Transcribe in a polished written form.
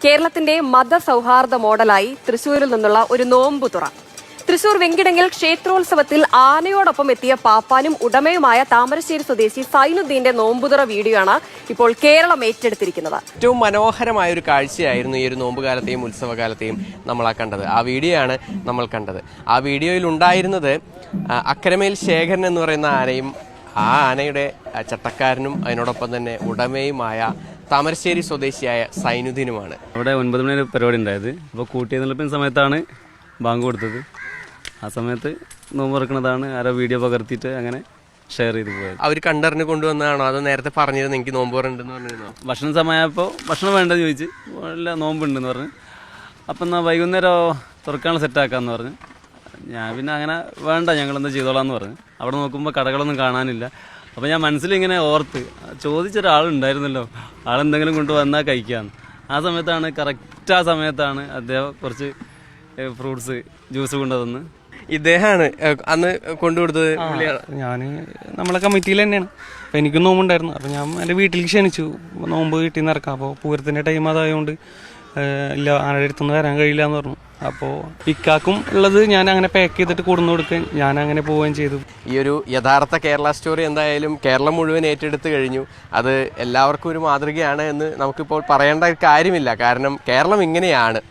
കേരളത്തിന്റെ മതസൗഹാർദ്ദ മോഡലായി തൃശൂരിൽ നിന്നുള്ള ഒരു നോമ്പുതുറ. തൃശൂർ വെങ്കിടങ്ങിൽ ക്ഷേത്രോത്സവത്തിൽ ആനയോടൊപ്പം എത്തിയ പാപ്പാനും ഉടമയുമായ താമരശ്ശേരി സ്വദേശി സൈനുദ്ദീന്റെ നോമ്പുതുറ വീഡിയോ ആണ് ഇപ്പോൾ കേരളം ഏറ്റെടുത്തിരിക്കുന്നത്. ഏറ്റവും മനോഹരമായ ഒരു കാഴ്ചയായിരുന്നു ഈ ഒരു നോമ്പുകാലത്തെയും ഉത്സവകാലത്തെയും നമ്മൾ കണ്ടത്. ആ വീഡിയോ ആണ് നമ്മൾ കണ്ടത്. ആ വീഡിയോയിൽ ഉണ്ടായിരുന്നത് അക്കരമേൽ ശേഖരൻ എന്ന് പറയുന്ന ആനയും ആ ആനയുടെ ചട്ടക്കാരനും അതിനോടൊപ്പം തന്നെ ഉടമയുമായ താമരശ്ശേരി സ്വദേശിയായ സൈനുദ്ദീനുമാണ്. അവിടെ 9 മണി പരിപാടി ഉണ്ടായത്. അപ്പോൾ കൂട്ടിയെന്നുള്ളപ്പം സമയത്താണ് ബാങ്ക് കൊടുത്തത്. ആ സമയത്ത് നോമ്പ് തുറക്കുന്നതാണ്. ആരോ വീഡിയോ പകർത്തിയിട്ട് അങ്ങനെ ഷെയർ ചെയ്ത് പോയത്. അവർ കണ്ടറിഞ്ഞ് കൊണ്ടുവന്നതാണോ അതോ നേരത്തെ പറഞ്ഞിരുന്നു എനിക്ക് നോമ്പ് തുറണ്ടെന്ന് പറഞ്ഞിരുന്നോ? ഭക്ഷണ സമയമായപ്പോൾ ഭക്ഷണം വേണ്ടെന്ന് ചോദിച്ച് അല്ല നോമ്പുണ്ടെന്ന് പറഞ്ഞ്. അപ്പം എന്നാൽ വൈകുന്നേരം തുറക്കാനുള്ള സെറ്റാക്കാമെന്ന് പറഞ്ഞ് ഞാൻ പിന്നെ അങ്ങനെ വേണ്ട ഞങ്ങളെന്താ ചെയ്തോളാന്ന് പറഞ്ഞു. അവിടെ നോക്കുമ്പോൾ കടകളൊന്നും കാണാനില്ല. അപ്പോൾ ഞാൻ മനസ്സിലിങ്ങനെ ഓർത്ത് ചോദിച്ചൊരാളുണ്ടായിരുന്നല്ലോ, ആളെന്തെങ്കിലും കൊണ്ടുവന്നാൽ കഴിക്കാമെന്ന്. ആ സമയത്താണ് കറക്റ്റ് ആ സമയത്താണ് അദ്ദേഹം കുറച്ച് ഫ്രൂട്ട്സ് ജ്യൂസ് കൊണ്ടുവന്ന് ഇദ്ദേഹമാണ് അന്ന് കൊണ്ടുകൊടുത്തത്. ഞാൻ നമ്മളെ കമ്മിറ്റിയിൽ തന്നെയാണ്. അപ്പോൾ എനിക്കും നോമ്പുണ്ടായിരുന്നു. അപ്പോൾ ഞാൻ എൻ്റെ വീട്ടിലേക്ക് ക്ഷണിച്ചു നോമ്പ് വീട്ടിൽ നിന്ന് ഇറക്കാം. അപ്പോൾ പൂരത്തിൻ്റെ ടൈം അതായതുകൊണ്ട് ഇല്ല ആരുടെ അടുത്തൊന്നും വരാൻ കഴിയില്ല എന്ന് പറഞ്ഞു. അപ്പോൾ ഇക്കാക്കും ഉള്ളത് ഞാൻ അങ്ങനെ പാക്ക് ചെയ്തിട്ട് കൊടുന്നു കൊടുക്കാൻ ഞാൻ അങ്ങനെ പോവുകയും ചെയ്തു. ഈ ഒരു യഥാർത്ഥ കേരള സ്റ്റോറി എന്തായാലും കേരളം മുഴുവൻ ഏറ്റെടുത്ത് കഴിഞ്ഞു. അത് എല്ലാവർക്കും ഒരു മാതൃകയാണ് എന്ന് നമുക്കിപ്പോൾ പറയേണ്ട കാര്യമില്ല. കാരണം കേരളം ഇങ്ങനെയാണ്.